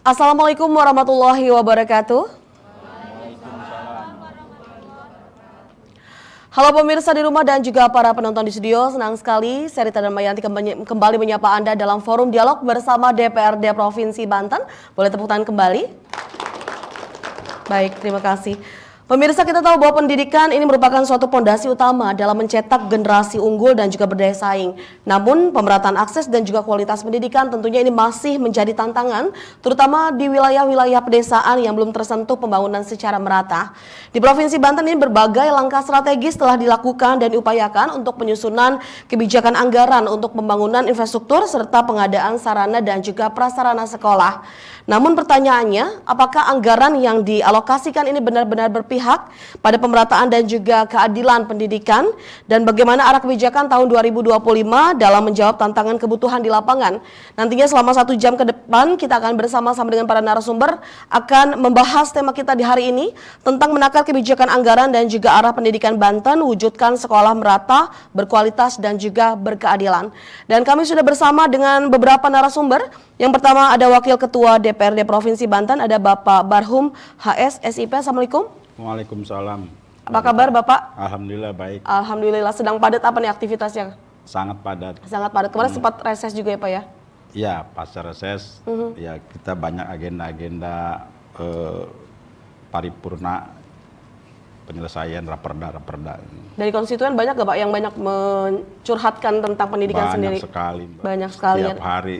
Assalamualaikum warahmatullahi wabarakatuh. Halo pemirsa di rumah dan juga para penonton di studio, senang sekali saya Rita Damayanti kembali menyapa Anda dalam forum dialog bersama DPRD Provinsi Banten. Boleh tepuk tangan kembali? Baik, terima kasih. Pemirsa, kita tahu bahwa pendidikan ini merupakan suatu pondasi utama dalam mencetak generasi unggul dan juga berdaya saing. Namun, pemerataan akses dan juga kualitas pendidikan tentunya ini masih menjadi tantangan, terutama di wilayah-wilayah pedesaan yang belum tersentuh pembangunan secara merata. Di Provinsi Banten ini berbagai langkah strategis telah dilakukan dan diupayakan untuk penyusunan kebijakan anggaran untuk pembangunan infrastruktur serta pengadaan sarana dan juga prasarana sekolah. Namun pertanyaannya, apakah anggaran yang dialokasikan ini benar-benar berpihak pada pemerataan dan juga keadilan pendidikan, dan bagaimana arah kebijakan tahun 2025 dalam menjawab tantangan kebutuhan di lapangan? Nantinya selama 1 jam ke depan kita akan bersama-sama dengan para narasumber akan membahas tema kita di hari ini tentang menakar kebijakan anggaran dan juga arah pendidikan Banten, wujudkan sekolah merata, berkualitas dan juga berkeadilan. Dan kami sudah bersama dengan beberapa narasumber. Yang pertama ada Wakil Ketua DPRD Provinsi Banten, ada Bapak Barhum HS SIP. Assalamualaikum. Waalaikumsalam. Apa kabar Bapak? Alhamdulillah baik. Alhamdulillah. Sedang padat apa nih aktivitasnya? Sangat padat. Sangat padat. Kemarin sempat reses juga ya Pak ya? Ya, pasca reses, ya kita banyak agenda-agenda paripurna, penyelesaian raperda. Dari konstituen banyak gak Pak yang banyak mencurhatkan tentang pendidikan sendiri? Banyak sekali, Mbak. Banyak sekali. Setiap hari.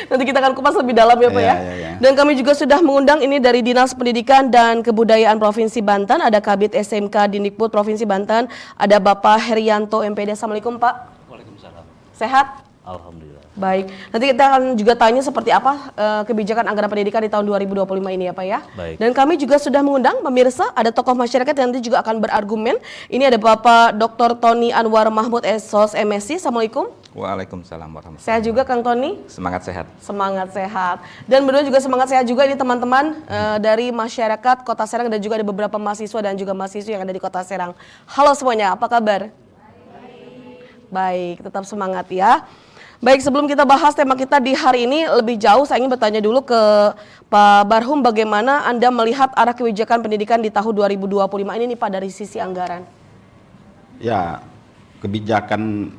Nanti kita akan kupas lebih dalam ya Pak ya. Dan kami juga sudah mengundang ini dari Dinas Pendidikan dan Kebudayaan Provinsi Banten, ada Kabid SMK Dindikbud Provinsi Banten, ada Bapak Herianto MPD. Assalamualaikum Pak. Waalaikumsalam. Sehat? Alhamdulillah. Baik, nanti kita akan juga tanya seperti apa kebijakan anggaran pendidikan di tahun 2025 ini ya Pak ya. Baik. Dan kami juga sudah mengundang pemirsa, ada tokoh masyarakat yang nanti juga akan berargumen. Ini ada Bapak Dr. Tony Anwar Mahmud SOS MSc. Assalamualaikum. Waalaikumsalam warahmatullahi wabarakatuh. Sehat juga Kang Tony? Semangat sehat. Semangat sehat. Dan berdua juga semangat sehat juga ini teman-teman dari masyarakat Kota Serang dan juga ada beberapa mahasiswa dan juga mahasiswa yang ada di Kota Serang. Halo semuanya, apa kabar? Baik, tetap semangat ya. Baik, sebelum kita bahas tema kita di hari ini lebih jauh, saya ingin bertanya dulu ke Pak Barhum, bagaimana Anda melihat arah kebijakan pendidikan di tahun 2025 ini nih Pak dari sisi anggaran? Ya, kebijakan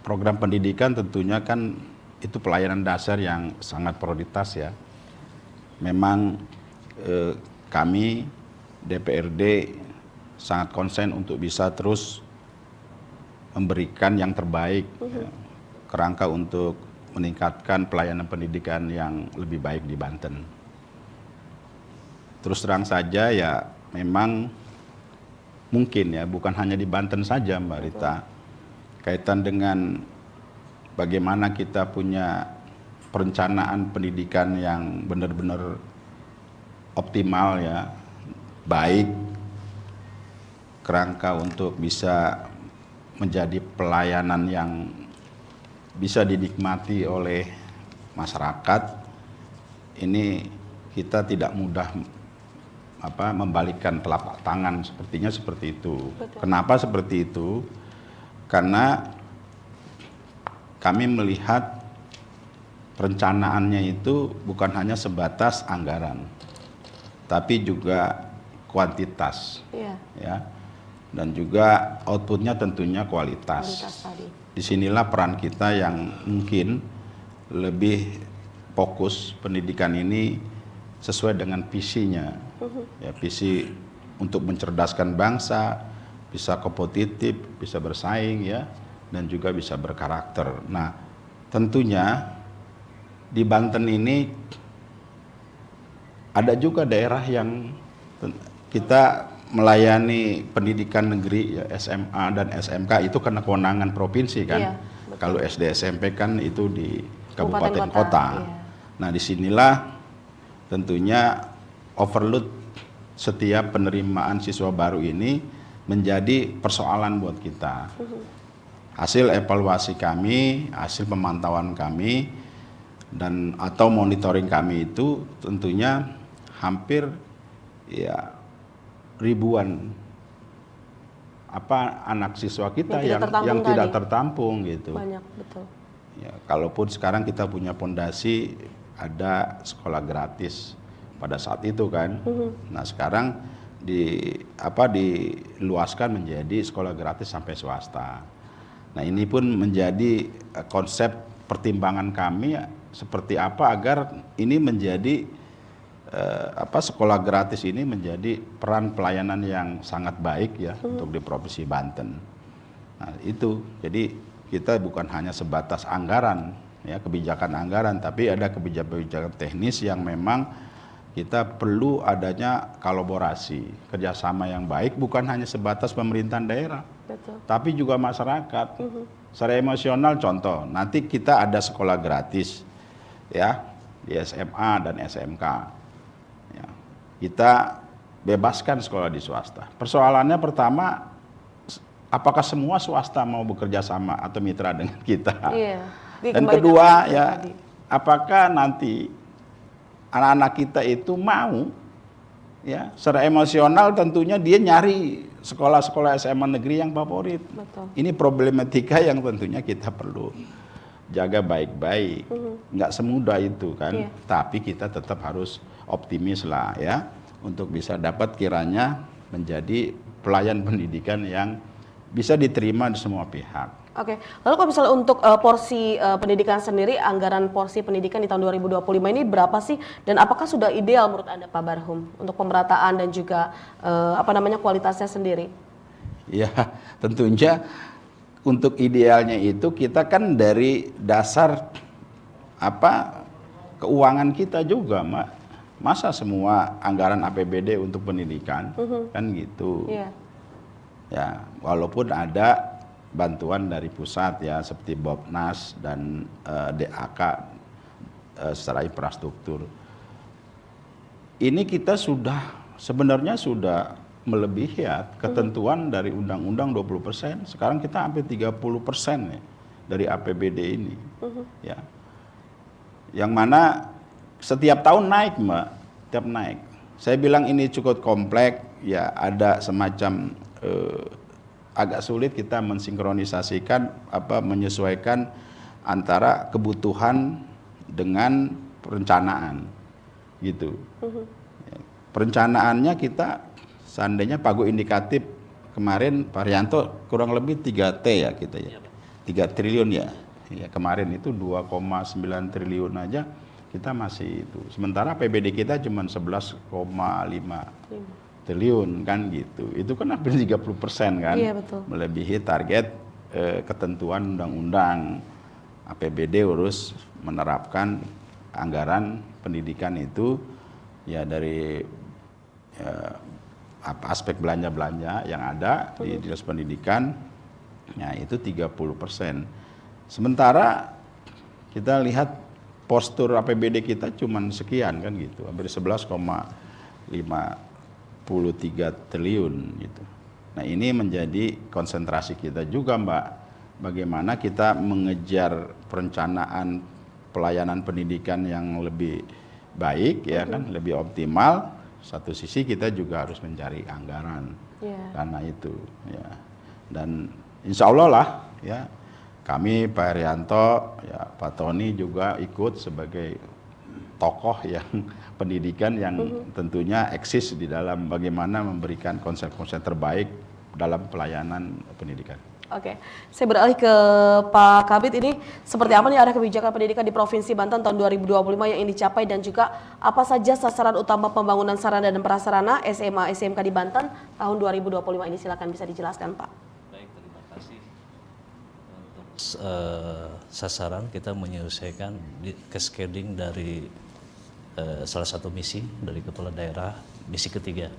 program pendidikan tentunya kan itu pelayanan dasar yang sangat prioritas ya. Memang kami DPRD sangat konsen untuk bisa terus memberikan yang terbaik ya, kerangka untuk meningkatkan pelayanan pendidikan yang lebih baik di Banten. Terus terang saja ya, memang mungkin ya bukan hanya di Banten saja Mbak Rita, kaitan dengan bagaimana kita punya perencanaan pendidikan yang benar-benar optimal ya, baik, kerangka untuk bisa menjadi pelayanan yang bisa dinikmati oleh masyarakat. Ini kita tidak mudah membalikkan telapak tangan, sepertinya seperti itu. Betul. Kenapa seperti itu? Karena kami melihat perencanaannya itu bukan hanya sebatas anggaran, tapi juga kuantitas, ya, dan juga outputnya tentunya kualitas. Tadi. Disinilah peran kita yang mungkin lebih fokus pendidikan ini sesuai dengan visinya, ya, visi untuk mencerdaskan bangsa, bisa kompetitif, bisa bersaing ya, dan juga bisa berkarakter. Nah, tentunya di Banten ini ada juga daerah yang kita melayani pendidikan negeri ya, SMA dan SMK itu karena kewenangan provinsi kan. Iya, kalau SD SMP kan itu di Kabupaten kabupaten kota. Iya. Nah, disinilah tentunya overload setiap penerimaan siswa baru ini menjadi persoalan buat kita. Hasil evaluasi kami, hasil pemantauan kami dan atau monitoring kami itu tentunya hampir ya ribuan anak siswa kita yang tidak tertampung gitu. Banyak, betul. Ya, kalaupun sekarang kita punya pondasi ada sekolah gratis pada saat itu kan. Nah sekarang diluaskan menjadi sekolah gratis sampai swasta. Nah ini pun menjadi konsep pertimbangan kami seperti apa agar ini menjadi sekolah gratis ini menjadi peran pelayanan yang sangat baik ya untuk di Provinsi Banten. Nah itu, jadi kita bukan hanya sebatas anggaran, ya kebijakan anggaran, tapi ada kebijakan teknis yang memang kita perlu adanya kolaborasi, kerjasama yang baik, bukan hanya sebatas pemerintahan daerah, Betul. tapi juga masyarakat. Secara emosional contoh, nanti kita ada sekolah gratis, ya di SMA dan SMK. Ya, kita bebaskan sekolah di swasta. Persoalannya pertama, apakah semua swasta mau bekerja sama atau mitra dengan kita? Iya. Dan kedua ya, apakah nanti anak-anak kita itu mau ya secara emosional tentunya dia nyari sekolah-sekolah SMA negeri yang favorit. Betul. Ini problematika yang tentunya kita perlu jaga baik-baik. Nggak semudah itu kan, tapi kita tetap harus optimis lah ya untuk bisa dapat kiranya menjadi pelayan pendidikan yang bisa diterima di semua pihak. Oke, lalu kalau misalnya untuk porsi pendidikan sendiri, anggaran porsi pendidikan di tahun 2025 ini berapa sih? Dan apakah sudah ideal menurut Anda Pak Barhum untuk pemerataan dan juga kualitasnya sendiri? Ya, tentunya untuk idealnya itu kita kan dari dasar keuangan kita juga, Mbak. Masa semua anggaran APBD untuk pendidikan kan gitu. Ya, walaupun ada bantuan dari pusat ya seperti Bopnas dan DAK secara infrastruktur. Ini kita sebenarnya sudah melebihi ya ketentuan dari Undang-Undang 20%. Sekarang kita hampir 30% ya dari APBD ini. Ya. Yang mana setiap tahun naik, Mbak, tiap naik. Saya bilang ini cukup kompleks, ya ada semacam agak sulit kita mensinkronisasikan menyesuaikan antara kebutuhan dengan perencanaan gitu. Perencanaannya kita seandainya pagu indikatif kemarin Pak Rianto kurang lebih 3T ya kita ya. 3 triliun ya. Ya kemarin itu 2,9 triliun aja kita masih itu. Sementara PBD kita cuma 11,5 triliun kan gitu. Itu kan hampir 30% kan. Iya, betul. Melebihi target ketentuan undang-undang. APBD harus menerapkan anggaran pendidikan itu ya dari aspek belanja-belanja yang ada di Dinas Pendidikan ya itu 30%. Sementara kita lihat postur APBD kita cuma sekian kan gitu. Hampir 11,53 triliun gitu. Nah ini menjadi konsentrasi kita juga, Mbak. Bagaimana kita mengejar perencanaan pelayanan pendidikan yang lebih baik ya kan, lebih optimal. Satu sisi kita juga harus mencari anggaran karena itu ya. Dan insya Allah lah ya kami Pak Rianto, ya Pak Tony juga ikut sebagai tokoh yang pendidikan yang tentunya eksis di dalam bagaimana memberikan konsep-konsep terbaik dalam pelayanan pendidikan. Oke, saya beralih ke Pak Kabid ini, seperti apa nih arah kebijakan pendidikan di Provinsi Banten tahun 2025 yang ingin dicapai dan juga apa saja sasaran utama pembangunan sarana dan prasarana SMA SMK di Banten tahun 2025 ini, silakan bisa dijelaskan Pak. Baik, terima kasih. Untuk sasaran kita menyelesaikan cascading dari salah satu misi dari kepala daerah, misi ketiga.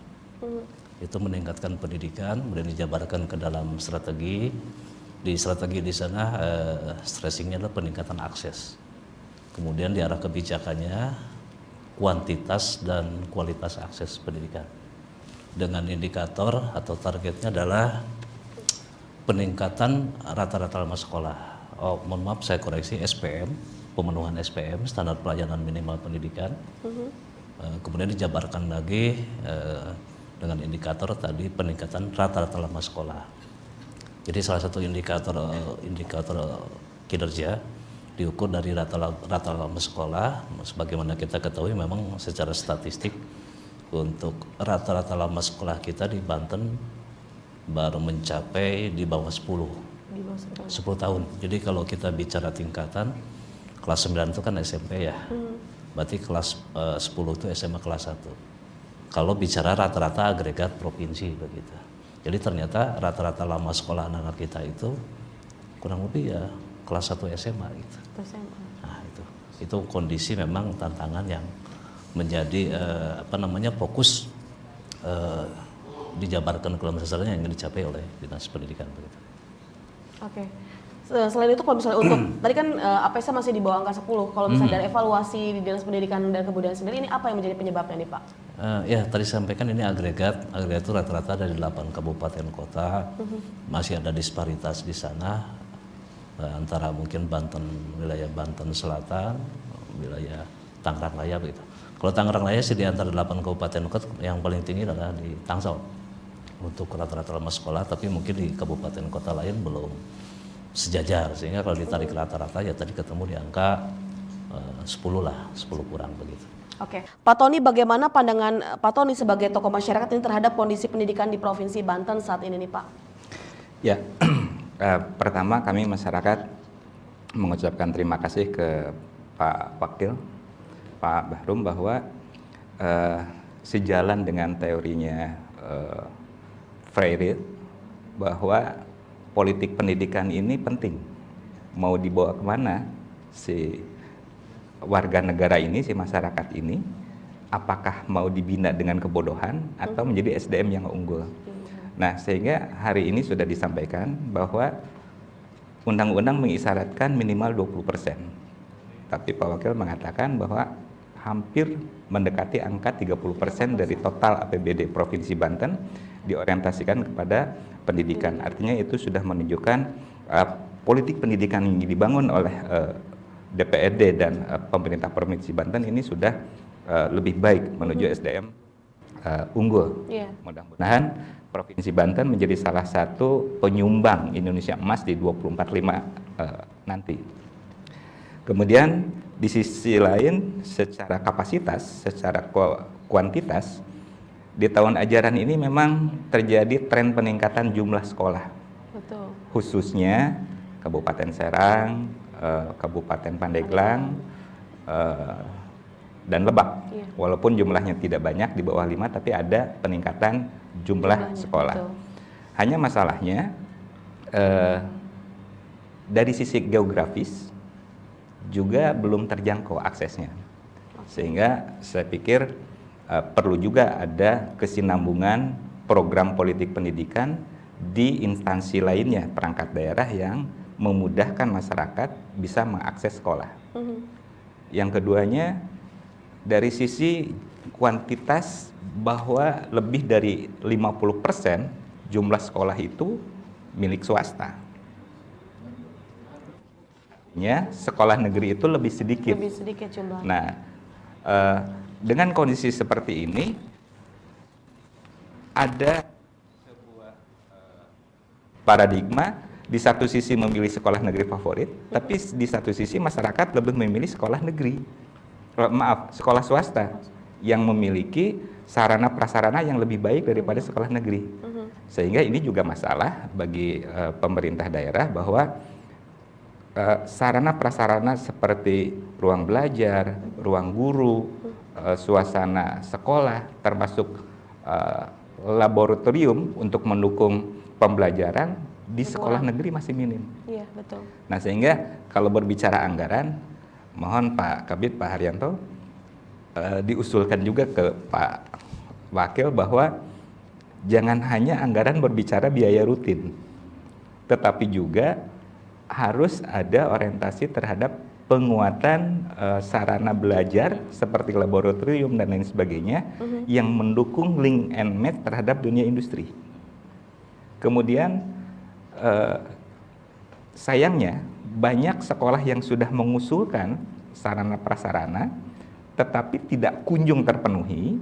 Itu meningkatkan pendidikan, kemudian dijabarkan ke dalam strategi. Di strategi di sana stressingnya adalah peningkatan akses. Kemudian di arah kebijakannya kuantitas dan kualitas akses pendidikan. Dengan indikator atau targetnya adalah peningkatan rata-rata lama sekolah. Oh, mohon maaf saya koreksi, SPM, pemenuhan SPM, standar pelayanan minimal pendidikan. Kemudian dijabarkan lagi dengan indikator tadi peningkatan rata-rata lama sekolah. Jadi salah satu indikator kinerja diukur dari rata lama sekolah. Sebagaimana kita ketahui memang secara statistik untuk rata-rata lama sekolah kita di Banten baru mencapai di bawah 10 Di bawah 10 tahun. Jadi kalau kita bicara tingkatan kelas 9 itu kan SMP ya. Berarti kelas 10 itu SMA kelas 1. Kalau bicara rata-rata agregat provinsi begitu. Jadi ternyata rata-rata lama sekolah anak-anak kita itu kurang lebih ya kelas 1 SMA gitu. SMA. Nah, itu kondisi memang tantangan yang menjadi fokus dijabarkan kelompok sasaran yang ingin dicapai oleh Dinas Pendidikan begitu. Oke. Selain itu kalau misalnya untuk tadi kan APS masih di bawah angka 10. Kalau misalnya dari evaluasi di Dinas Pendidikan dan Kebudayaan sendiri, ini apa yang menjadi penyebabnya nih Pak? Ya tadi sampaikan ini agregat itu rata-rata dari 8 kabupaten kota. Masih ada disparitas di sana antara mungkin wilayah Banten Selatan, wilayah Tangerang Raya begitu. Kalau Tangerang Raya sih di antara 8 kabupaten kota yang paling tinggi adalah di Tangsel untuk rata-rata lama sekolah, tapi mungkin di kabupaten kota lain belum sejajar, sehingga kalau ditarik rata-rata ya tadi ketemu di angka 10 kurang begitu. Oke, Pak Tony, bagaimana pandangan Pak Tony sebagai tokoh masyarakat ini terhadap kondisi pendidikan di Provinsi Banten saat ini nih Pak? Ya, pertama kami masyarakat mengucapkan terima kasih ke Pak Wakil, Pak Bahrum, bahwa sejalan dengan teorinya Freire bahwa politik pendidikan ini penting. Mau dibawa kemana si warga negara ini, si masyarakat ini, apakah mau dibina dengan kebodohan atau menjadi SDM yang unggul. Nah, sehingga hari ini sudah disampaikan bahwa undang-undang mengisyaratkan minimal 20%. Tapi Pak Wakil mengatakan bahwa hampir mendekati angka 30% dari total APBD Provinsi Banten diorientasikan kepada pendidikan. Artinya itu sudah menunjukkan politik pendidikan yang dibangun oleh DPRD dan pemerintah Provinsi Banten ini sudah lebih baik menuju SDM unggul. Mudah-mudahan Provinsi Banten menjadi salah satu penyumbang Indonesia Emas di 2045 nanti. Kemudian di sisi lain secara kapasitas, secara kuantitas, di tahun ajaran ini memang terjadi tren peningkatan jumlah sekolah. Betul. Khususnya Kabupaten Serang, Kabupaten Pandeglang, dan Lebak. Walaupun jumlahnya tidak banyak, di bawah 5, tapi ada peningkatan jumlah sekolah. Betul. Hanya masalahnya dari sisi geografis juga belum terjangkau aksesnya. Sehingga saya pikir perlu juga ada kesinambungan program politik pendidikan di instansi lainnya, perangkat daerah yang memudahkan masyarakat bisa mengakses sekolah. Yang keduanya, dari sisi kuantitas, bahwa lebih dari 50% jumlah sekolah itu milik swasta. Artinya sekolah negeri itu lebih sedikit. Lebih sedikit jumlahnya. Nah, dengan kondisi seperti ini, ada sebuah paradigma, di satu sisi memilih sekolah negeri favorit, tapi di satu sisi masyarakat lebih memilih sekolah negeri, sekolah swasta yang memiliki sarana prasarana yang lebih baik daripada sekolah negeri. Sehingga ini juga masalah bagi pemerintah daerah bahwa sarana prasarana seperti ruang belajar, ruang guru, suasana sekolah, termasuk laboratorium untuk mendukung pembelajaran di sekolah negeri masih minim. Iya, betul. Nah, sehingga kalau berbicara anggaran, mohon Pak Kabid, Pak Haryanto, diusulkan juga ke Pak Wakil bahwa jangan hanya anggaran berbicara biaya rutin, tetapi juga harus ada orientasi terhadap penguatan sarana belajar seperti laboratorium dan lain sebagainya yang mendukung link and match terhadap dunia industri. Kemudian sayangnya banyak sekolah yang sudah mengusulkan sarana prasarana tetapi tidak kunjung terpenuhi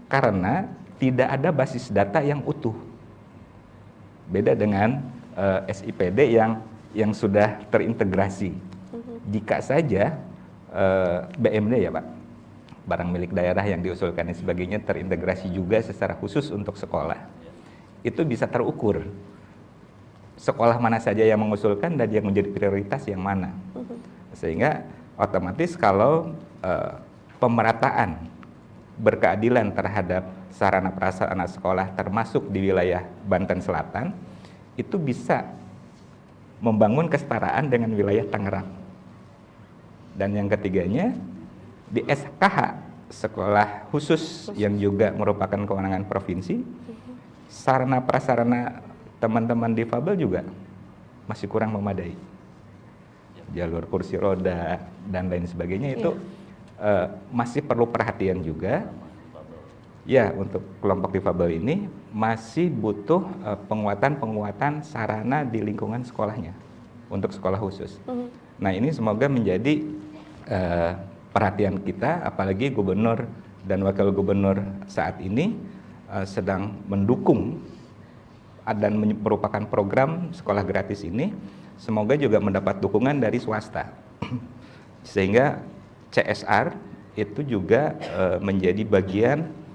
karena tidak ada basis data yang utuh. Beda dengan SIPD yang sudah terintegrasi. jika saja BMD ya Pak, barang milik daerah yang diusulkan dan sebagainya terintegrasi juga secara khusus untuk sekolah, itu bisa terukur sekolah mana saja yang mengusulkan dan yang menjadi prioritas yang mana. Sehingga otomatis kalau pemerataan berkeadilan terhadap sarana prasarana sekolah termasuk di wilayah Banten Selatan itu bisa membangun kesetaraan dengan wilayah Tangerang. Dan yang ketiganya di SKH sekolah khusus yang juga merupakan kewenangan provinsi, sarana prasarana teman-teman difabel juga masih kurang memadai. Jalur kursi roda dan lain sebagainya itu masih perlu perhatian juga. Ya, untuk kelompok difabel ini masih butuh penguatan sarana di lingkungan sekolahnya untuk sekolah khusus. Nah, ini semoga menjadi perhatian kita, apalagi gubernur dan wakil gubernur saat ini sedang mendukung dan merupakan program sekolah gratis ini, semoga juga mendapat dukungan dari swasta. Sehingga CSR itu juga menjadi bagian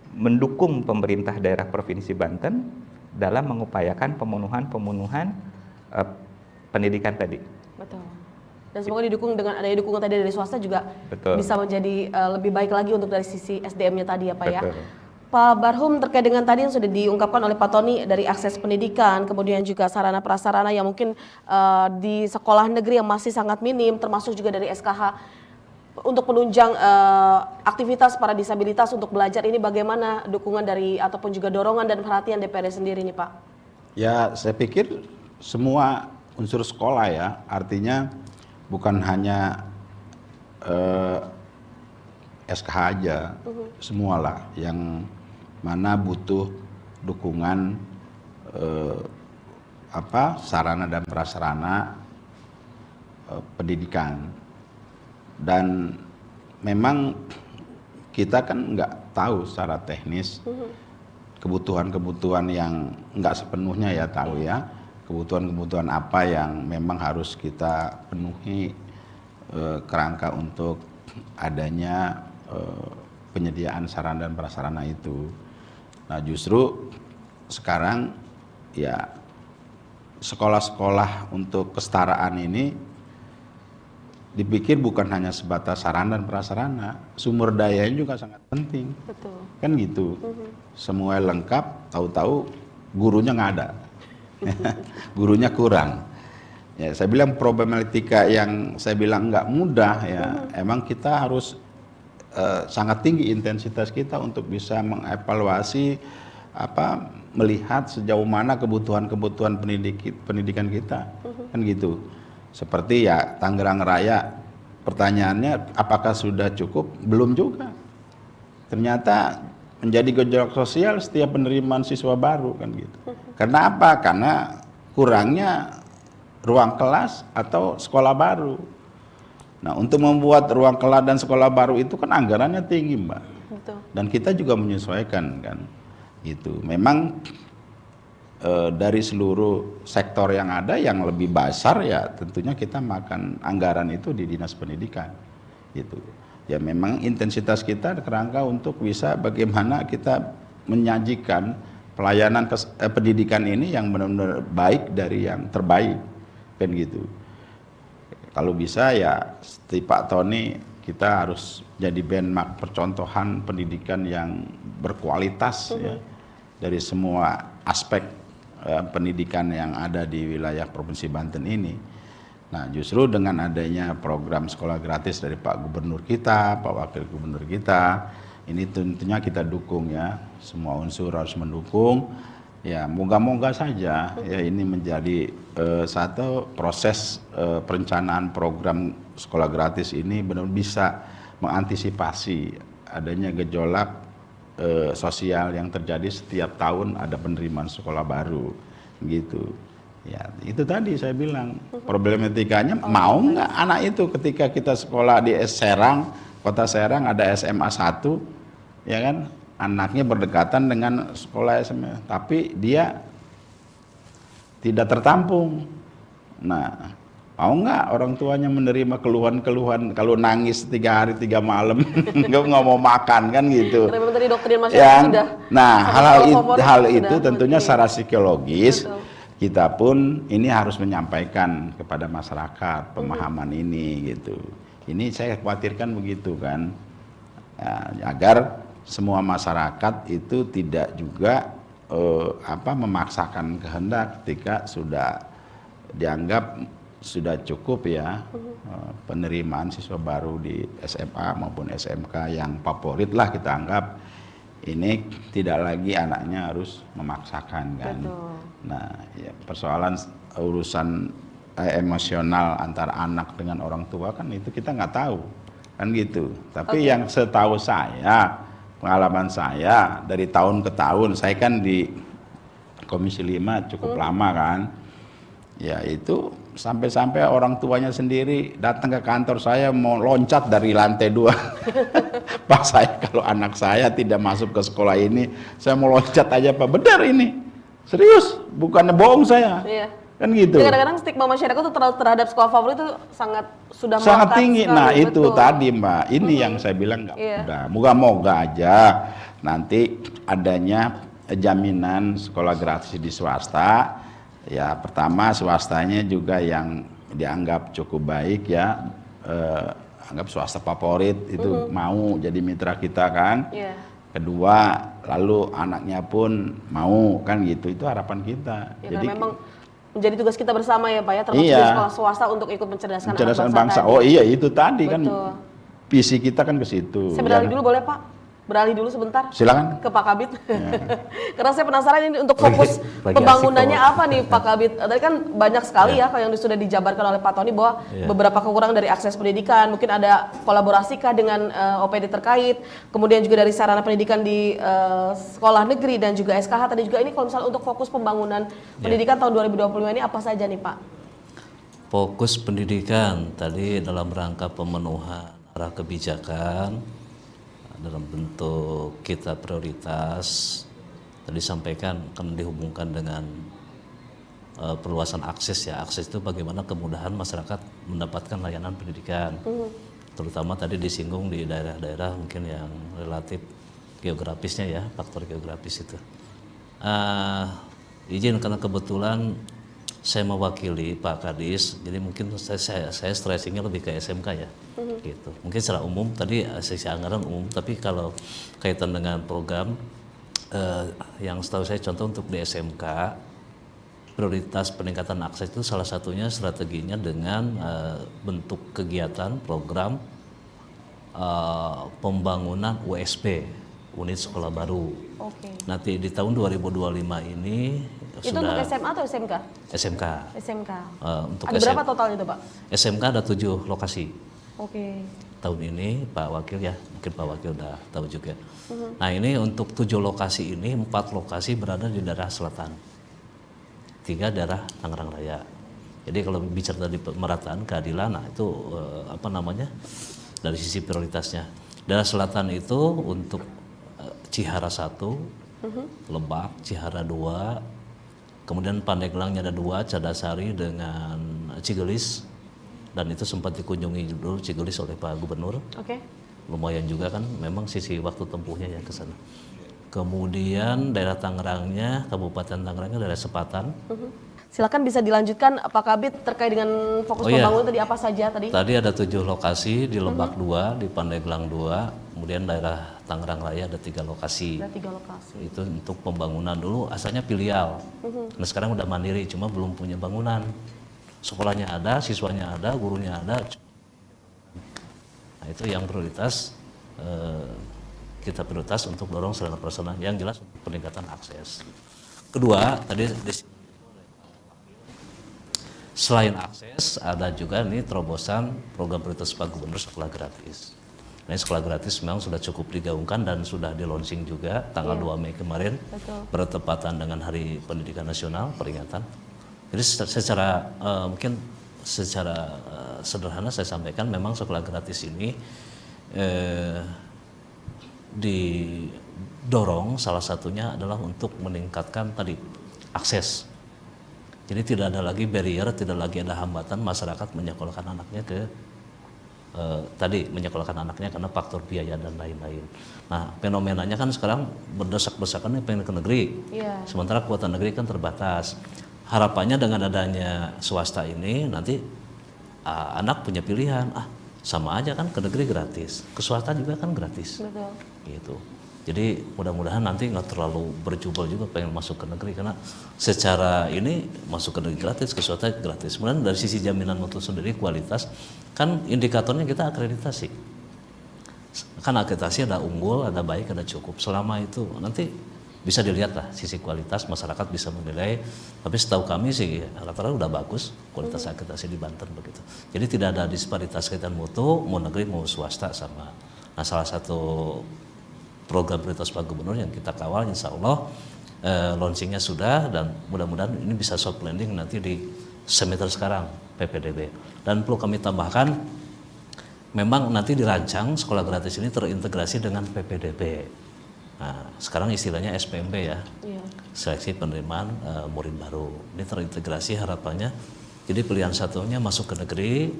mendukung pemerintah daerah Provinsi Banten dalam mengupayakan pemenuhan pendidikan tadi. Betul. Dan semoga didukung dengan adanya dukungan tadi dari swasta juga Betul. bisa menjadi lebih baik lagi untuk dari sisi SDM-nya tadi ya Pak ya. Betul. Pak Barhum, terkait dengan tadi yang sudah diungkapkan oleh Pak Tony dari akses pendidikan, kemudian juga sarana prasarana yang mungkin di sekolah negeri yang masih sangat minim, termasuk juga dari SKH untuk penunjang aktivitas para disabilitas untuk belajar, ini bagaimana dukungan dari ataupun juga dorongan dan perhatian DPRD sendiri nih Pak? Ya, saya pikir semua unsur sekolah ya, artinya bukan hanya SKH aja, semualah yang mana butuh dukungan sarana dan prasarana pendidikan. Dan memang kita kan nggak tahu secara teknis kebutuhan-kebutuhan yang nggak sepenuhnya ya tahu ya, kebutuhan-kebutuhan apa yang memang harus kita penuhi kerangka untuk adanya penyediaan sarana dan prasarana itu. Nah, justru sekarang ya sekolah-sekolah untuk kesetaraan ini dipikir bukan hanya sebatas sarana dan prasarana, sumber dayanya juga sangat penting. Betul. Kan gitu. Semua lengkap, tahu-tahu gurunya nggak ada. Gurunya kurang. Ya, saya bilang problematika yang saya bilang nggak mudah ya. Emang kita harus sangat tinggi intensitas kita untuk bisa mengevaluasi melihat sejauh mana kebutuhan-kebutuhan pendidikan kita. Kan gitu. Seperti ya Tangerang Raya, pertanyaannya apakah sudah cukup? Belum juga. Ternyata menjadi gejolak sosial setiap penerimaan siswa baru kan gitu. Karena apa? Karena kurangnya ruang kelas atau sekolah baru. Nah, untuk membuat ruang kelas dan sekolah baru itu kan anggarannya tinggi, Mbak. Betul. Dan kita juga menyesuaikan kan. Itu memang dari seluruh sektor yang ada yang lebih besar ya tentunya kita makan anggaran itu di Dinas Pendidikan gitu. Ya memang intensitas kita kerangka untuk bisa bagaimana kita menyajikan pelayanan pendidikan ini yang benar-benar baik dari yang terbaik kan gitu. Kalau bisa ya seperti Pak Tony, kita harus jadi benchmark percontohan pendidikan yang berkualitas ya dari semua aspek pendidikan yang ada di wilayah Provinsi Banten ini. Nah, justru dengan adanya program sekolah gratis dari Pak Gubernur kita, Pak Wakil Gubernur kita, ini tentunya kita dukung ya. Semua unsur harus mendukung. Ya, moga-moga saja ya ini menjadi satu proses perencanaan program sekolah gratis ini benar-benar bisa mengantisipasi adanya gejolak sosial yang terjadi setiap tahun ada penerimaan sekolah baru gitu ya. Itu tadi saya bilang problematikanya mau nggak anak itu ketika kita sekolah di Serang, kota Serang ada SMA 1 ya kan, anaknya berdekatan dengan sekolah SMA tapi dia tidak tertampung. Nah, Mau nggak orang tuanya menerima keluhan-keluhan kalau nangis 3 hari 3 malam nggak mau makan kan gitu. Karena memang tadi doktrin masyarakat sudah. Nah, favorit hal sudah itu tentunya begini. secara psikologis Betul. kita pun ini harus menyampaikan kepada masyarakat pemahaman ini gitu. Ini saya khawatirkan begitu kan, agar semua masyarakat itu tidak juga memaksakan kehendak ketika sudah dianggap sudah cukup ya penerimaan siswa baru di SMA maupun SMK yang favorit lah kita anggap, ini tidak lagi anaknya harus memaksakan kan. Betul. Nah ya, persoalan urusan emosional antara anak dengan orang tua kan itu kita nggak tahu kan gitu. Tapi yang setahu saya, pengalaman saya dari tahun ke tahun, saya kan di Komisi 5 cukup lama kan, ya itu sampai-sampai orang tuanya sendiri datang ke kantor saya mau loncat dari lantai 2. Pak, saya kalau anak saya tidak masuk ke sekolah ini, saya mau loncat aja Pak. Benar ini, serius, bukannya bohong saya. Iya. Kan gitu. Jadi kadang-kadang stigma masyarakat itu terhadap sekolah favorit itu sangat Sangat tinggi. sekali, Nah itu betul. tadi Mbak, ini yang saya bilang nggak Iya. mudah. Moga-moga aja nanti adanya jaminan sekolah gratis di swasta. Ya pertama swastanya juga yang dianggap cukup baik ya, anggap swasta favorit itu mau jadi mitra kita kan. Iya. Kedua lalu anaknya pun mau kan gitu, itu harapan kita. Ya, Jadi karena memang menjadi tugas kita bersama ya Pak ya, termasuk Iya. di sekolah swasta untuk ikut mencerdaskan mencerdaskan anak bangsa. tadi. Oh iya itu tadi kan Betul. visi kita kan ke situ. Saya beralih ya. dulu boleh Pak? Beralih dulu sebentar Silakan. ke Pak Kabit. Karena saya penasaran ini untuk fokus lagi pembangunannya asik apa nih Pak Kabit? Tadi kan banyak sekali ya yang sudah dijabarkan oleh Pak Tony bahwa beberapa kekurangan dari akses pendidikan, mungkin ada kolaborasikah dengan OPD terkait, kemudian juga dari sarana pendidikan di sekolah negeri dan juga SKH tadi juga. Ini kalau misalnya untuk fokus pembangunan pendidikan tahun 2025 ini apa saja nih Pak? Fokus pendidikan tadi dalam rangka pemenuhan arah kebijakan dalam bentuk kita prioritas tadi sampaikan kan dihubungkan dengan perluasan akses ya. Akses itu bagaimana kemudahan masyarakat mendapatkan layanan pendidikan, terutama tadi disinggung di daerah-daerah mungkin yang relatif geografisnya ya, faktor geografis itu. Izin karena kebetulan saya mewakili Pak Kadis, jadi mungkin saya stressingnya lebih ke SMK ya, gitu. Mungkin secara umum tadi sisi anggaran umum, tapi kalau kaitan dengan program yang setahu saya contoh untuk di SMK, prioritas peningkatan akses itu salah satunya strateginya dengan bentuk kegiatan program pembangunan USB, unit sekolah baru. Oke. Nanti di tahun 2025 ini Itu sudah untuk SMA atau SMK? SMK. SMK. Untuk Ada berapa total itu Pak? SMK ada 7 lokasi. Oke. Tahun ini Pak Wakil ya, mungkin Pak Wakil udah tahu juga. Nah ini untuk 7 lokasi ini, 4 lokasi berada di daerah selatan, 3 daerah Tangerang Raya. Jadi kalau bicara tadi pemerataan keadilan, nah itu dari sisi prioritasnya. Daerah selatan itu untuk Cihara 1, Lebak, Cihara 2, kemudian Pandeglangnya ada 2, Cadasari dengan Cigelis, dan itu sempat dikunjungi dulu Cigelis oleh Pak Gubernur. Oke. Lumayan juga kan, memang sisi waktu tempuhnya yang ke sana. Kemudian daerah Tangerangnya, Kabupaten Tangerangnya daerah Sepatan. Silakan bisa dilanjutkan Pak Kabit terkait dengan fokus pembangunan tadi apa saja tadi? Tadi ada 7 lokasi, di Lebak 2, di Pandeglang 2, kemudian daerah Tangerang Raya ada 3 lokasi. Ada 3 lokasi. Itu untuk pembangunan dulu asalnya filial. Nah sekarang udah mandiri, cuma belum punya bangunan. Sekolahnya ada, siswanya ada, gurunya ada. Nah itu yang prioritas, kita prioritas untuk dorong sarana prasarana yang jelas untuk peningkatan akses. Kedua, tadi selain akses ada juga nih terobosan program prioritas Pak Gubernur sekolah gratis. Nah, sekolah gratis memang sudah cukup digaungkan dan sudah di launching juga tanggal 2 Mei kemarin. Betul. Bertepatan dengan Hari Pendidikan Nasional peringatan. Jadi secara mungkin secara sederhana saya sampaikan memang sekolah gratis ini didorong salah satunya adalah untuk meningkatkan tadi akses. Jadi tidak ada lagi barrier, tidak lagi ada hambatan masyarakat menyekolahkan anaknya ke tadi menyekolahkan anaknya karena faktor biaya dan lain-lain. Nah, fenomenanya kan sekarang berdesak-desakan pengen ke negeri. Iya. Sementara kuota negeri kan terbatas. Harapannya dengan adanya swasta ini nanti anak punya pilihan, sama aja kan ke negeri gratis, ke swasta juga kan gratis. Betul. Gitu. Jadi mudah-mudahan nanti nggak terlalu berjubel juga pengen masuk ke negeri karena secara ini masuk ke negeri gratis, ke swasta gratis. Kemudian dari sisi jaminan mutu sendiri kualitas kan indikatornya kita akreditasi. Kan akreditasi ada unggul, ada baik, ada cukup. Selama itu nanti bisa dilihat lah sisi kualitas masyarakat bisa menilai. Tapi setahu kami sih rata-rata udah bagus kualitas akreditasi di Banten begitu. Jadi tidak ada disparitas kaitan mutu mau negeri mau swasta sama. Nah, salah satu program prioritas Pak Gubernur yang kita kawal insya Allah launchingnya sudah dan mudah-mudahan ini bisa soft landing nanti di semester sekarang PPDB. Dan perlu kami tambahkan memang nanti dirancang sekolah gratis ini terintegrasi dengan PPDB. Nah, sekarang istilahnya SPMB ya, seleksi penerimaan murid baru. Ini terintegrasi harapannya. Jadi pilihan satunya masuk ke negeri,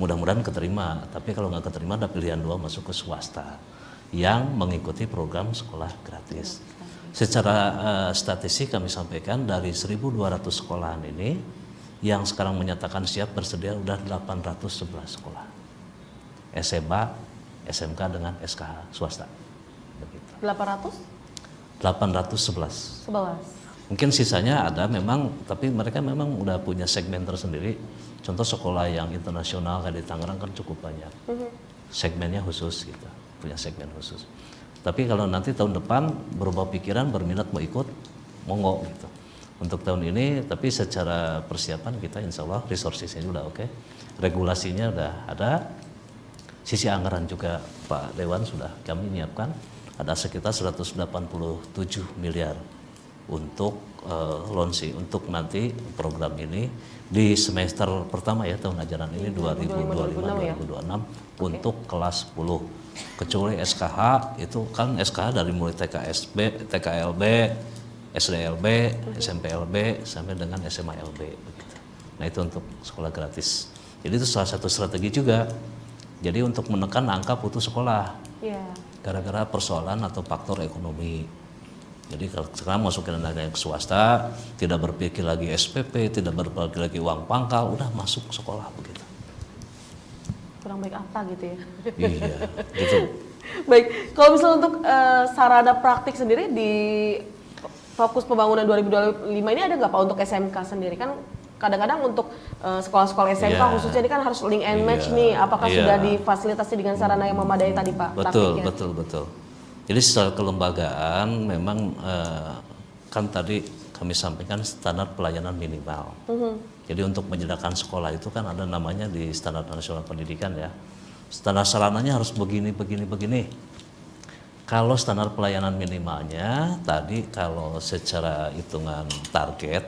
mudah-mudahan keterima. Tapi kalau nggak keterima ada pilihan dua masuk ke swasta yang mengikuti program sekolah gratis. Secara statistik kami sampaikan dari 1.200 sekolahan ini yang sekarang menyatakan siap bersedia udah 811 sekolah. SMA, SMK dengan SKH swasta. Begitu. 811. 11. Mungkin sisanya ada memang, tapi mereka memang udah punya segmen tersendiri. Contoh sekolah yang internasional kayak di Tangerang kan cukup banyak. Segmennya khusus gitu. Punya segmen khusus. Tapi kalau nanti tahun depan berubah pikiran, berminat mau ikut, monggo gitu. Untuk tahun ini, tapi secara persiapan kita insya Allah resourcesnya udah oke. Regulasinya udah ada. Sisi anggaran juga Pak Dewan sudah kami menyiapkan. Ada sekitar 187 miliar untuk launching, untuk nanti program ini di semester pertama ya tahun ajaran ini 2025-2026 untuk kelas 10. Kecuali SKH itu kan SKH dari mulai TKSB, TKLB, SDLB, SMPLB sampai dengan SMALB. Nah itu untuk sekolah gratis. Jadi itu salah satu strategi juga. Jadi untuk menekan angka putus sekolah. Gara-gara persoalan atau faktor ekonomi. Jadi kalau sekarang masukin anak yang ke swasta, tidak berpikir lagi SPP, tidak berpikir lagi uang pangkal, udah masuk sekolah begitu. Kurang baik apa gitu ya? Iya, gitu. Baik, kalau misalnya untuk sarana praktik sendiri di fokus pembangunan 2025 ini ada nggak Pak untuk SMK sendiri? Kan kadang-kadang untuk sekolah-sekolah SMK khususnya ini kan harus link and match nih. Apakah sudah difasilitasi dengan sarana yang memadai tadi Pak? Betul. Jadi secara kelembagaan memang kan tadi kami sampaikan standar pelayanan minimal. Jadi untuk menyediakan sekolah itu kan ada namanya di standar nasional pendidikan ya. Standar sarananya harus begini. Kalau standar pelayanan minimalnya tadi kalau secara hitungan target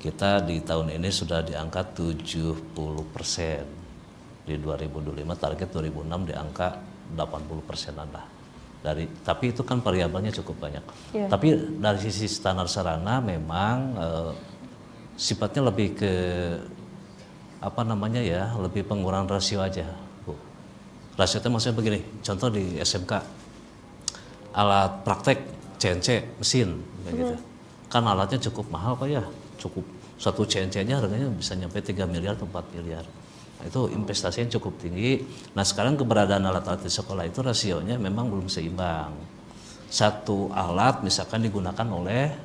kita di tahun ini sudah di angka 70%. Di 2025 target 2006 di angka 80%-an lah. Tapi itu kan variabelnya cukup banyak. Tapi dari sisi standar sarana memang sifatnya lebih ke lebih pengurangan rasio aja. Rasio itu maksudnya begini, contoh di SMK alat praktek CNC mesin gitu. Kan alatnya cukup mahal Pak ya, cukup satu CNC-nya harganya bisa nyampe 3 miliar atau 4 miliar. Nah, itu investasinya cukup tinggi. Nah sekarang keberadaan alat-alat di sekolah itu rasionya memang belum seimbang. Satu alat misalkan digunakan oleh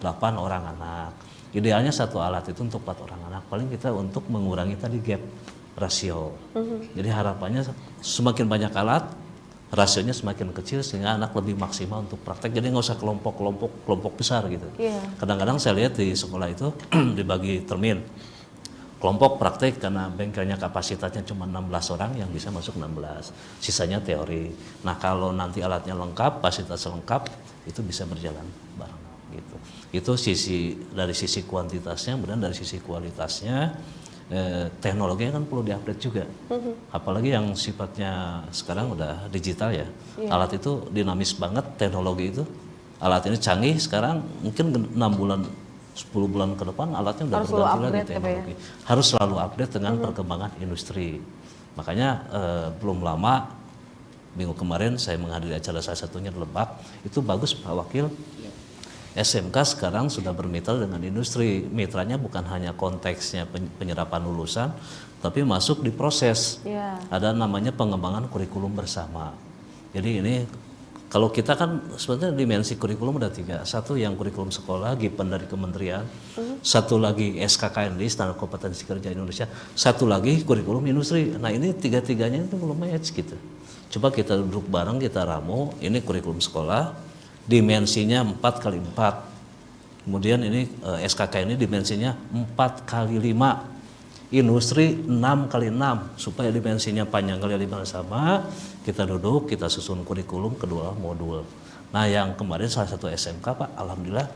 8 orang anak. Idealnya satu alat itu untuk 4 orang anak. Paling kita untuk mengurangi tadi gap rasio. Jadi harapannya semakin banyak alat, rasionya semakin kecil sehingga anak lebih maksimal untuk praktek. Jadi nggak usah kelompok besar gitu. Kadang-kadang saya lihat di sekolah itu dibagi termin. Kelompok praktek karena bengkelnya kapasitasnya cuma 16 orang yang bisa masuk 16. Sisanya teori. Nah kalau nanti alatnya lengkap, fasilitas lengkap, itu bisa berjalan bareng gitu. Itu dari sisi kuantitasnya, kemudian dari sisi kualitasnya, teknologinya kan perlu diupdate juga. Apalagi yang sifatnya sekarang udah digital ya. Alat itu dinamis banget, teknologi itu. Alat ini canggih sekarang mungkin 6 bulan 10 bulan ke depan alatnya udah Harus selalu berganti lagi upgrade, ya, Pak, ya? teknologi. Harus selalu update dengan perkembangan industri. Makanya belum lama minggu kemarin saya menghadiri acara salah satunya di Lebak, itu bagus Pak Wakil. SMK sekarang sudah bermitra dengan industri. Mitranya bukan hanya konteksnya penyerapan lulusan, tapi masuk di proses. Iya. Ada namanya pengembangan kurikulum bersama. Jadi ini kalau kita kan sebenarnya dimensi kurikulum ada 3. Satu yang kurikulum sekolah, GIPEN dari kementerian. Satu lagi SKKND, Standar Kompetensi Kerja Indonesia. Satu lagi kurikulum industri. Nah ini 3-3-nya itu belum match gitu. Coba kita duduk bareng, kita ramu, ini kurikulum sekolah, dimensinya 4x4. Kemudian ini SKK ini dimensinya 4x5. Industri 6x6 supaya dimensinya panjang kali lebar sama. Kita duduk, kita susun kurikulum kedua modul. Nah yang kemarin salah satu SMK Pak, alhamdulillah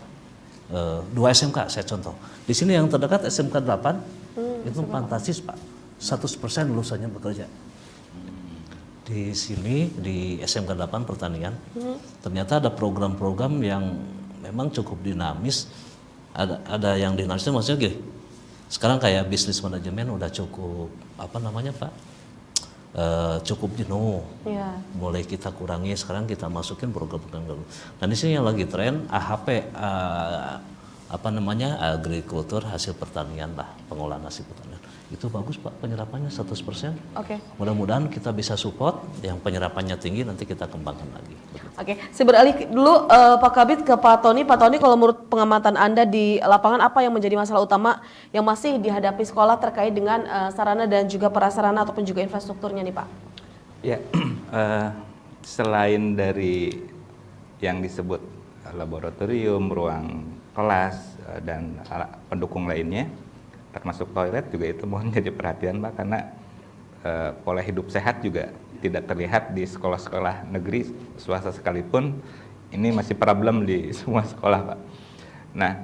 2 SMK saya contoh. Di sini yang terdekat SMK 8 itu fantastis Pak, 100% lulusannya bekerja. Di sini di SMK 8 Pertanian ternyata ada program-program yang memang cukup dinamis. Ada yang dinamisnya maksudnya gini, sekarang kayak bisnis manajemen udah cukup apa namanya Pak, cukup jenuh. Iya. Mulai kita kurangi, sekarang kita masukin program-program baru. Dan di sini yang lagi tren AHP, apa namanya, agrikultur hasil pertanian lah, pengolahan hasil pertanian. Itu bagus Pak, penyerapannya 100%. Oke. Mudah-mudahan kita bisa support yang penyerapannya tinggi, nanti kita kembangkan lagi. Oke, saya beralih dulu Pak Kabid ke Pak Tony. Pak Tony, kalau menurut pengamatan Anda di lapangan, apa yang menjadi masalah utama yang masih dihadapi sekolah terkait dengan sarana dan juga prasarana ataupun juga infrastrukturnya nih Pak? Ya, selain dari yang disebut laboratorium, ruang kelas, dan pendukung lainnya, termasuk toilet juga itu mohon jadi perhatian Pak, karena pola hidup sehat juga tidak terlihat di sekolah-sekolah negeri swasta sekalipun. Ini masih problem di semua sekolah Pak. Nah,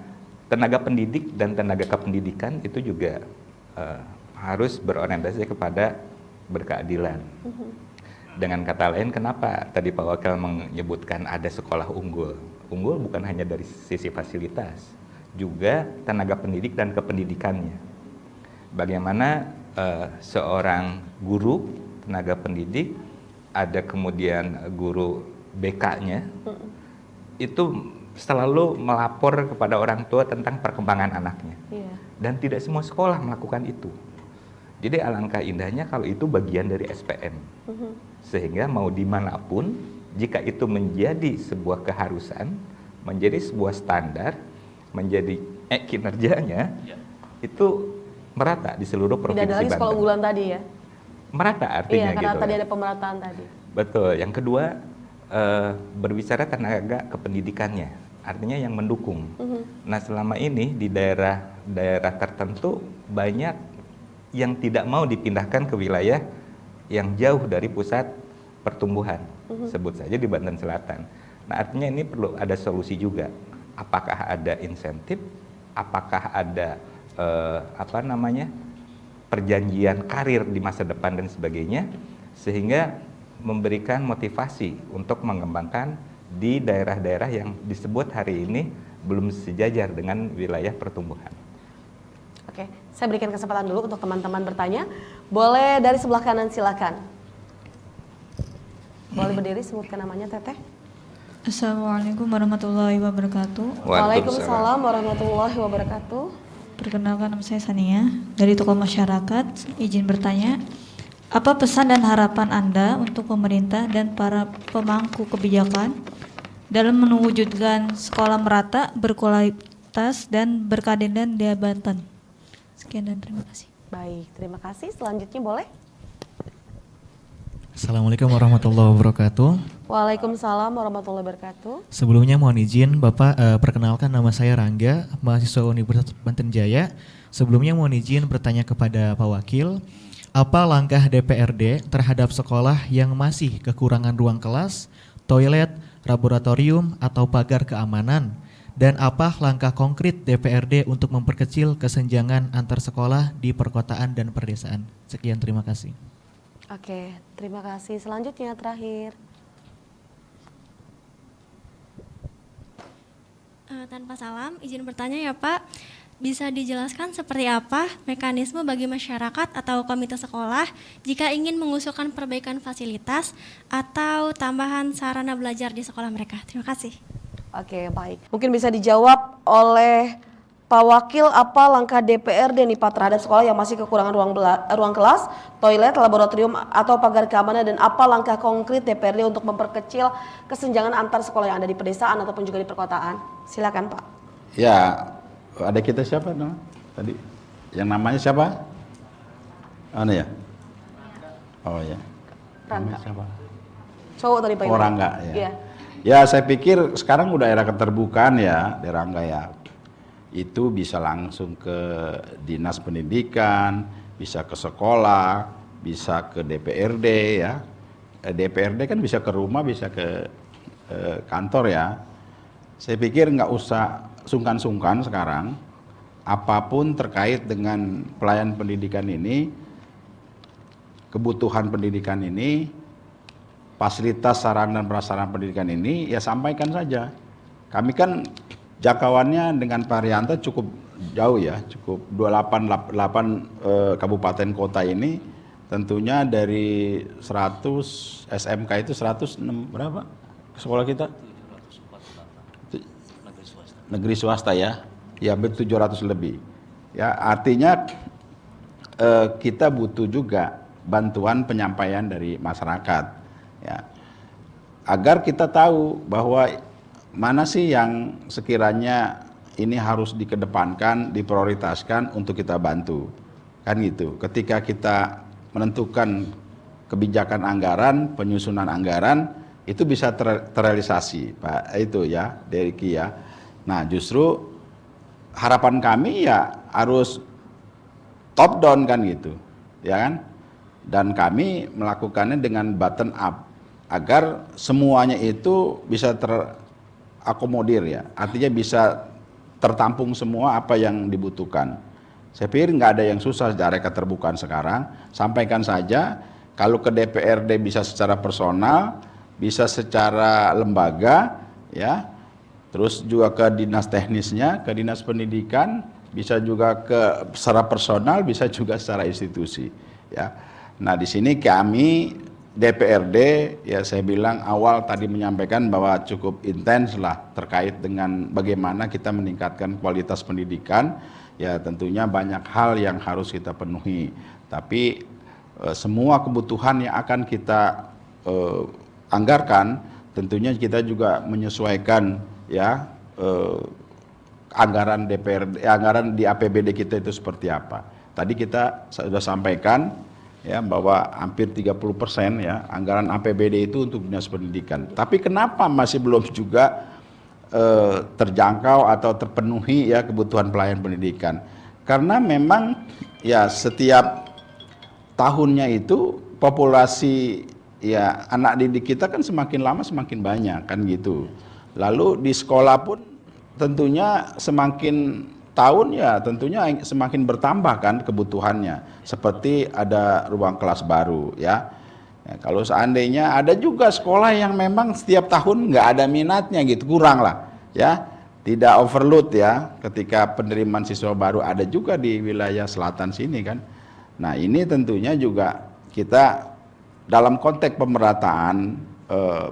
tenaga pendidik dan tenaga kependidikan itu juga harus berorientasi kepada berkeadilan. Dengan kata lain, kenapa tadi Pak Wakil menyebutkan ada sekolah unggul? Unggul bukan hanya dari sisi fasilitas, juga tenaga pendidik dan kependidikannya. Bagaimana seorang guru, tenaga pendidik, ada kemudian guru BK-nya, itu selalu melapor kepada orang tua tentang perkembangan anaknya. Iya. Dan tidak semua sekolah melakukan itu. Jadi alangkah indahnya kalau itu bagian dari SPM. Sehingga mau dimanapun, jika itu menjadi sebuah keharusan, menjadi sebuah standar, menjadi kinerjanya, itu merata di seluruh provinsi Tidak ada lagi Banten. sekolah unggulan tadi ya? Merata artinya Iya, karena gitu. tadi ada pemerataan tadi. Betul. Yang kedua, berbicara tenaga kependidikannya, artinya yang mendukung. Nah, selama ini di daerah tertentu banyak yang tidak mau dipindahkan ke wilayah yang jauh dari pusat pertumbuhan, sebut saja di Banten Selatan. Nah, artinya ini perlu ada solusi juga. Apakah ada insentif? Apakah ada perjanjian karir di masa depan dan sebagainya, sehingga memberikan motivasi untuk mengembangkan di daerah-daerah yang disebut hari ini belum sejajar dengan wilayah pertumbuhan. Oke, saya berikan kesempatan dulu untuk teman-teman bertanya. Boleh dari sebelah kanan, silakan. Boleh berdiri, sebutkan namanya Teteh. Assalamualaikum warahmatullahi wabarakatuh. Waalaikumsalam warahmatullahi wabarakatuh. Perkenalkan, nama saya Sania dari Tokoh Masyarakat. Izin bertanya, apa pesan dan harapan Anda untuk pemerintah dan para pemangku kebijakan dalam mewujudkan sekolah merata, berkualitas, dan berkeadilan di Banten? Sekian dan terima kasih. Baik, terima kasih. Selanjutnya boleh? Assalamualaikum warahmatullahi wabarakatuh. Waalaikumsalam warahmatullahi wabarakatuh. Sebelumnya mohon izin Bapak, perkenalkan nama saya Rangga, mahasiswa Universitas Banten Jaya. Sebelumnya mohon izin bertanya kepada Pak Wakil, apa langkah DPRD terhadap sekolah yang masih kekurangan ruang kelas, toilet, laboratorium, atau pagar keamanan? Dan apa langkah konkret DPRD untuk memperkecil kesenjangan antar sekolah di perkotaan dan perdesaan? Sekian, terima kasih. Oke, terima kasih. Selanjutnya terakhir. Tanpa salam, izin bertanya ya Pak, bisa dijelaskan seperti apa mekanisme bagi masyarakat atau komite sekolah jika ingin mengusulkan perbaikan fasilitas atau tambahan sarana belajar di sekolah mereka? Terima kasih. Oke, baik. Mungkin bisa dijawab oleh Pak Wakil, apa langkah DPRD nih Pak terhadap sekolah yang masih kekurangan ruang kelas, toilet, laboratorium atau pagar keamanan, dan apa langkah konkret DPRD untuk memperkecil kesenjangan antar sekolah yang ada di pedesaan ataupun juga di perkotaan? Silakan Pak. Ya, ada kita siapa no? Tadi yang namanya siapa? Anu ya? Oh ya. Rangga. Namanya siapa? Cowok tadi Pak. Orang enggak ya. Iya. Ya, saya pikir sekarang udah era keterbukaan ya, di Rangga ya. Itu bisa langsung ke dinas pendidikan, bisa ke sekolah, bisa ke DPRD ya. DPRD kan bisa ke rumah, bisa ke kantor ya. Saya pikir nggak usah sungkan-sungkan sekarang. Apapun terkait dengan pelayanan pendidikan ini, kebutuhan pendidikan ini, fasilitas sarana dan prasarana pendidikan ini, ya sampaikan saja. Kami kan jangkauannya dengan Pak Rianto cukup jauh ya, cukup 288 kabupaten kota ini, tentunya dari 100 SMK itu 106 berapa sekolah kita? Negeri swasta ya, ya 700 lebih. Ya artinya kita butuh juga bantuan penyampaian dari masyarakat, ya, agar kita tahu bahwa mana sih yang sekiranya ini harus dikedepankan, diprioritaskan untuk kita bantu. Kan gitu. Ketika kita menentukan kebijakan anggaran, penyusunan anggaran, itu bisa terrealisasi, Pak. Itu ya, Deriki ya. Nah, justru harapan kami ya harus top down kan gitu. Ya kan? Dan kami melakukannya dengan bottom up agar semuanya itu bisa akomodir ya, artinya bisa tertampung semua apa yang dibutuhkan. Saya pikir nggak ada yang susah dari keterbukaan sekarang. Sampaikan saja, kalau ke DPRD bisa secara personal, bisa secara lembaga, ya, terus juga ke dinas teknisnya, ke dinas pendidikan, bisa juga ke secara personal, bisa juga secara institusi. Ya, nah di sini kami DPRD ya saya bilang awal tadi menyampaikan bahwa cukup intens lah terkait dengan bagaimana kita meningkatkan kualitas pendidikan. Ya tentunya banyak hal yang harus kita penuhi, tapi semua kebutuhan yang akan kita anggarkan tentunya kita juga menyesuaikan ya anggaran DPRD, anggaran di APBD kita itu seperti apa. Tadi kita sudah sampaikan ya bahwa hampir 30% ya anggaran APBD itu untuk dinas pendidikan. Tapi kenapa masih belum juga terjangkau atau terpenuhi ya kebutuhan pelayanan pendidikan? Karena memang ya setiap tahunnya itu populasi ya anak didik kita kan semakin lama semakin banyak kan gitu. Lalu di sekolah pun tentunya semakin tahun ya tentunya semakin bertambah kan kebutuhannya, seperti ada ruang kelas baru ya. Ya, kalau seandainya ada juga sekolah yang memang setiap tahun nggak ada minatnya gitu, kurang lah ya, tidak overload ya ketika penerimaan siswa baru, ada juga di wilayah selatan sini kan. Nah ini tentunya juga kita dalam konteks pemerataan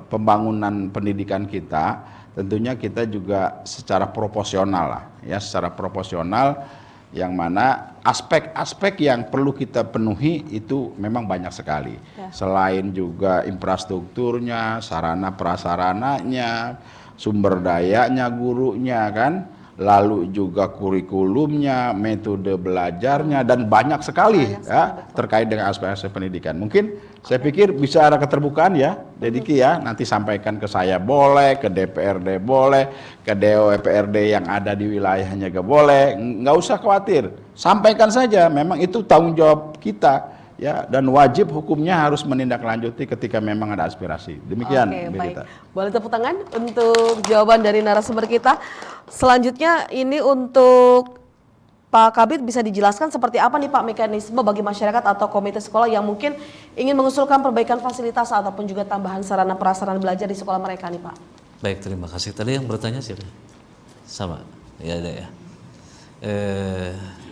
pembangunan pendidikan kita, tentunya kita juga secara proporsional lah ya, secara proporsional, yang mana aspek-aspek yang perlu kita penuhi itu memang banyak sekali ya. Selain juga infrastrukturnya, sarana prasarananya, sumber dayanya, gurunya kan, lalu juga kurikulumnya, metode belajarnya, dan banyak sekali ya terkait dengan aspek-aspek pendidikan. Mungkin saya pikir bisa ada keterbukaan ya, Dediki ya, nanti sampaikan ke saya boleh, ke DPRD boleh, ke DPRD yang ada di wilayahnya juga boleh, nggak usah khawatir, sampaikan saja, memang itu tanggung jawab kita ya, dan wajib hukumnya harus menindaklanjuti ketika memang ada aspirasi. Demikian. Oke, baik. Boleh tepuk tangan untuk jawaban dari narasumber kita. Selanjutnya ini untuk Pak Kabid, bisa dijelaskan seperti apa nih Pak mekanisme bagi masyarakat atau komite sekolah yang mungkin ingin mengusulkan perbaikan fasilitas ataupun juga tambahan sarana prasarana belajar di sekolah mereka nih Pak? Baik, terima kasih. Tadi yang bertanya siapa? Sama, ya ada ya.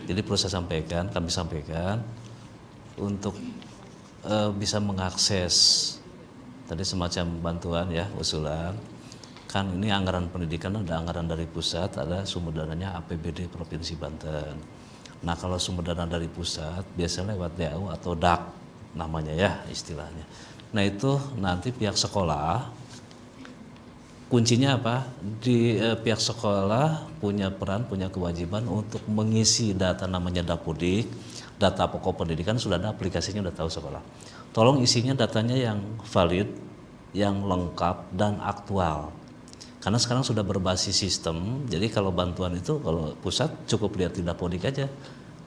Jadi perlu saya sampaikan, kami sampaikan untuk bisa mengakses tadi semacam bantuan ya, usulan. Kan ini anggaran pendidikan, ada anggaran dari pusat, ada sumber dananya APBD Provinsi Banten. Nah kalau sumber dana dari pusat biasanya lewat DAU atau DAK namanya ya istilahnya. Nah itu nanti pihak sekolah kuncinya apa? Di pihak sekolah punya peran, punya kewajiban untuk mengisi data namanya Dapodik, data pokok pendidikan sudah ada aplikasinya, udah tahu sekolah. Tolong isinya datanya yang valid, yang lengkap dan aktual. Karena sekarang sudah berbasis sistem, jadi kalau bantuan itu kalau pusat cukup lihat di Dapodik aja.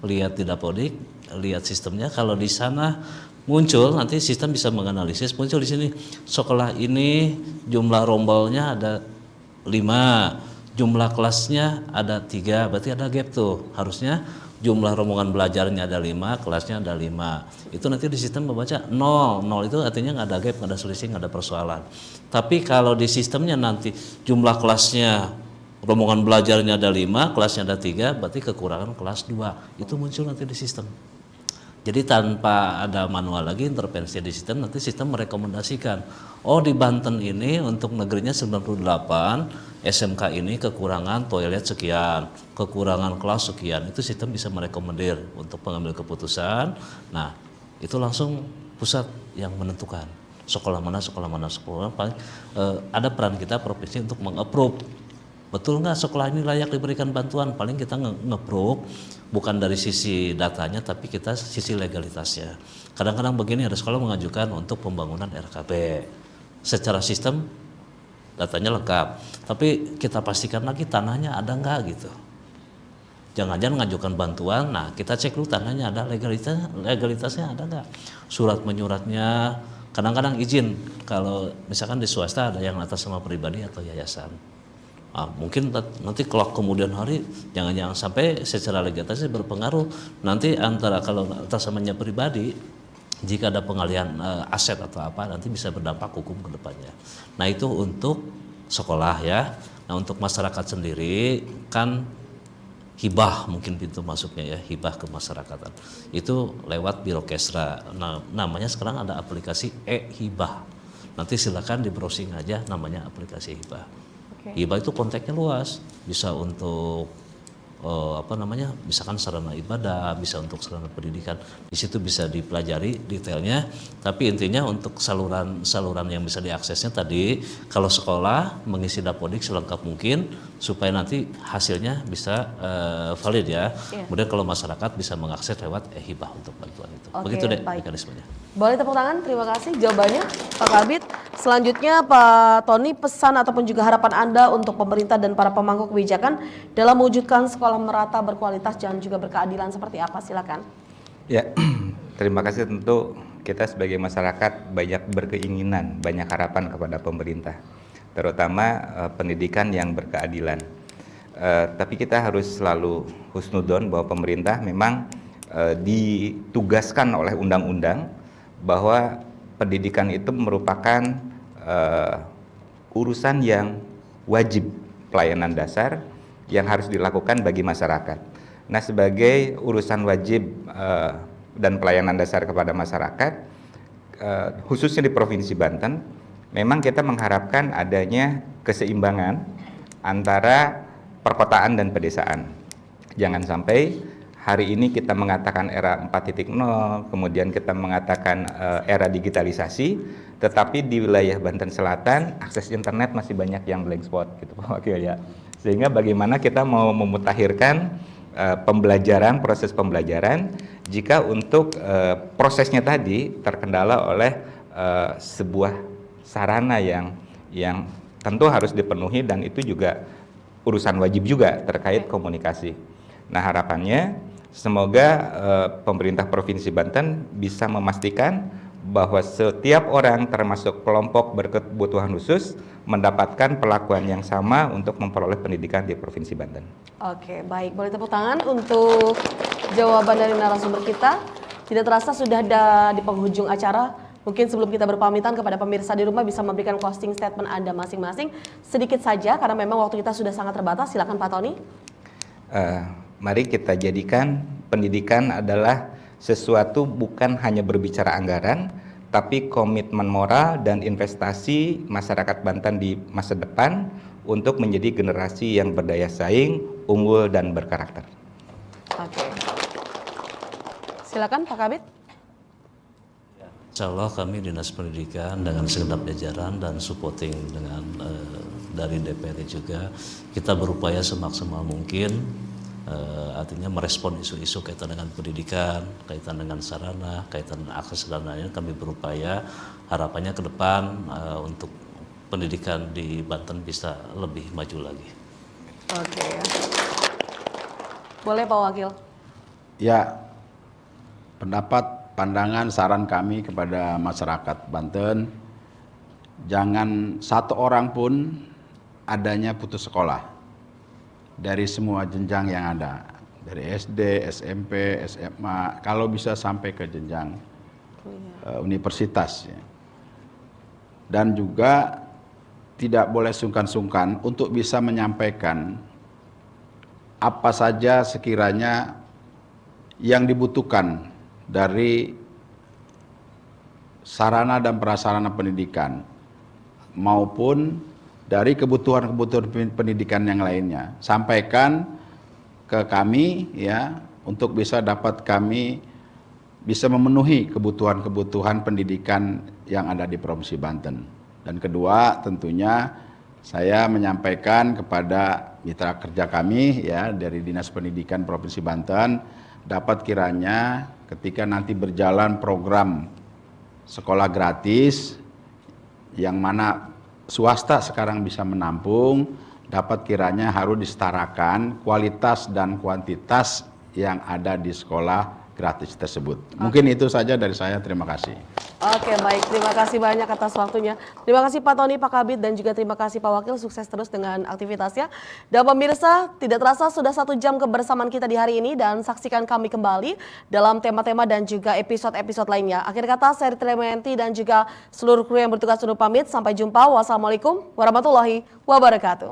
Lihat di Dapodik, lihat sistemnya, kalau di sana muncul nanti sistem bisa menganalisis, muncul di sini sekolah ini jumlah rombolnya ada 5, jumlah kelasnya ada 3, berarti ada gap tuh. Harusnya jumlah rombongan belajarnya ada 5, kelasnya ada 5. Itu nanti di sistem membaca 0. 0 itu artinya nggak ada gap, nggak ada selisih, nggak ada persoalan. Tapi kalau di sistemnya nanti jumlah kelasnya rombongan belajarnya ada 5, kelasnya ada 3, berarti kekurangan kelas 2. Itu muncul nanti di sistem. Jadi tanpa ada manual lagi, intervensi di sistem, nanti sistem merekomendasikan, oh di Banten ini untuk negerinya 98, SMK ini kekurangan toilet sekian, kekurangan kelas sekian, itu sistem bisa merekomendir untuk pengambil keputusan. Nah itu langsung pusat yang menentukan sekolah mana, paling ada peran kita provinsi untuk meng-approve. Betul nggak sekolah ini layak diberikan bantuan? Paling kita nge-approve bukan dari sisi datanya, tapi kita sisi legalitasnya. Kadang-kadang begini, ada sekolah mengajukan untuk pembangunan RKB. Secara sistem datanya lengkap, tapi kita pastikan lagi tanahnya ada nggak gitu. Jangan-jangan ngajukan bantuan, nah kita cek dulu tanahnya ada, legalitasnya ada nggak, surat menyuratnya. Kadang-kadang izin, kalau misalkan di swasta ada yang atas nama pribadi atau yayasan. Mungkin nanti kalau kemudian hari jangan sampai secara legalitasnya berpengaruh nanti antara kalau atas namanya pribadi, jika ada pengalihan aset atau apa nanti bisa berdampak hukum ke depannya. Nah itu untuk sekolah ya. Nah untuk masyarakat sendiri kan hibah mungkin pintu masuknya ya, hibah ke masyarakatan itu lewat Birokesra. Nah namanya sekarang ada aplikasi e-hibah, nanti silakan di browsing aja namanya aplikasi hibah. Hibah itu konteksnya luas, bisa untuk misalkan sarana ibadah, bisa untuk sarana pendidikan. Di situ bisa dipelajari detailnya, tapi intinya untuk saluran yang bisa diaksesnya tadi, kalau sekolah mengisi Dapodik selengkap mungkin supaya nanti hasilnya bisa valid ya. Kemudian kalau masyarakat bisa mengakses lewat hibah untuk bantuan itu. Begitu deh mekanismenya. Boleh tepuk tangan, terima kasih jawabannya Pak Kabid. Selanjutnya Pak Tony, pesan ataupun juga harapan Anda untuk pemerintah dan para pemangku kebijakan dalam mewujudkan sekolah merata, berkualitas dan juga berkeadilan seperti apa? Silakan. Ya, terima kasih. Tentu kita sebagai masyarakat banyak berkeinginan, banyak harapan kepada pemerintah, terutama pendidikan yang berkeadilan. Tapi kita harus selalu husnudon bahwa pemerintah memang ditugaskan oleh undang-undang bahwa pendidikan itu merupakan urusan yang wajib, pelayanan dasar yang harus dilakukan bagi masyarakat. Nah, sebagai urusan wajib dan pelayanan dasar kepada masyarakat, khususnya di Provinsi Banten, memang kita mengharapkan adanya keseimbangan antara perkotaan dan pedesaan. Jangan sampai hari ini kita mengatakan era 4.0, kemudian kita mengatakan era digitalisasi, tetapi di wilayah Banten Selatan akses internet masih banyak yang blank spot gitu Pak Wakil ya. Sehingga bagaimana kita mau memutakhirkan pembelajaran, proses pembelajaran jika untuk prosesnya tadi terkendala oleh sebuah sarana yang tentu harus dipenuhi, dan itu juga urusan wajib juga terkait komunikasi. Nah harapannya semoga pemerintah Provinsi Banten bisa memastikan bahwa setiap orang termasuk kelompok berkebutuhan khusus mendapatkan perlakuan yang sama untuk memperoleh pendidikan di Provinsi Banten. Oke, baik. Boleh tepuk tangan untuk jawaban dari narasumber kita. Tidak terasa sudah ada di penghujung acara. Mungkin sebelum kita berpamitan kepada pemirsa di rumah bisa memberikan closing statement Anda masing-masing. Sedikit saja karena memang waktu kita sudah sangat terbatas. Silakan Pak Tony. Mari kita jadikan pendidikan adalah sesuatu bukan hanya berbicara anggaran, tapi komitmen moral dan investasi masyarakat Banten di masa depan untuk menjadi generasi yang berdaya saing, unggul, dan berkarakter. Oke. Silakan Pak Kabid. Insya Allah kami Dinas Pendidikan dengan segenap jajaran dan supporting dengan dari DPRD juga, kita berupaya semaksimal mungkin, artinya merespon isu-isu kaitan dengan pendidikan, kaitan dengan sarana, kaitan dengan akses dan lainnya. Kami berupaya harapannya ke depan untuk pendidikan di Banten bisa lebih maju lagi. Oke. Boleh Pak Wakil. Ya, pandangan, saran kami kepada masyarakat Banten, jangan satu orang pun adanya putus sekolah dari semua jenjang yang ada, dari SD, SMP, SMA, kalau bisa sampai ke jenjang universitas. Ya. Dan juga tidak boleh sungkan-sungkan untuk bisa menyampaikan apa saja sekiranya yang dibutuhkan dari sarana dan prasarana pendidikan maupun dari kebutuhan-kebutuhan pendidikan yang lainnya. Sampaikan ke kami ya untuk dapat kami bisa memenuhi kebutuhan-kebutuhan pendidikan yang ada di Provinsi Banten. Dan kedua, tentunya saya menyampaikan kepada mitra kerja kami ya dari Dinas Pendidikan Provinsi Banten, dapat kiranya ketika nanti berjalan program sekolah gratis yang mana swasta sekarang bisa menampung, dapat kiranya harus disetarakan kualitas dan kuantitas yang ada di sekolah gratis tersebut. Mungkin itu saja dari saya, terima kasih. Oke, baik, terima kasih banyak atas waktunya. Terima kasih Pak Tony, Pak Kabid, dan juga terima kasih Pak Wakil, sukses terus dengan aktivitasnya. Dan pemirsa, tidak terasa sudah 1 jam kebersamaan kita di hari ini, dan saksikan kami kembali dalam tema-tema dan juga episode-episode lainnya. Akhir kata, saya Rita Lemanti dan juga seluruh kru yang bertugas untuk pamit. Sampai jumpa, wassalamualaikum warahmatullahi wabarakatuh.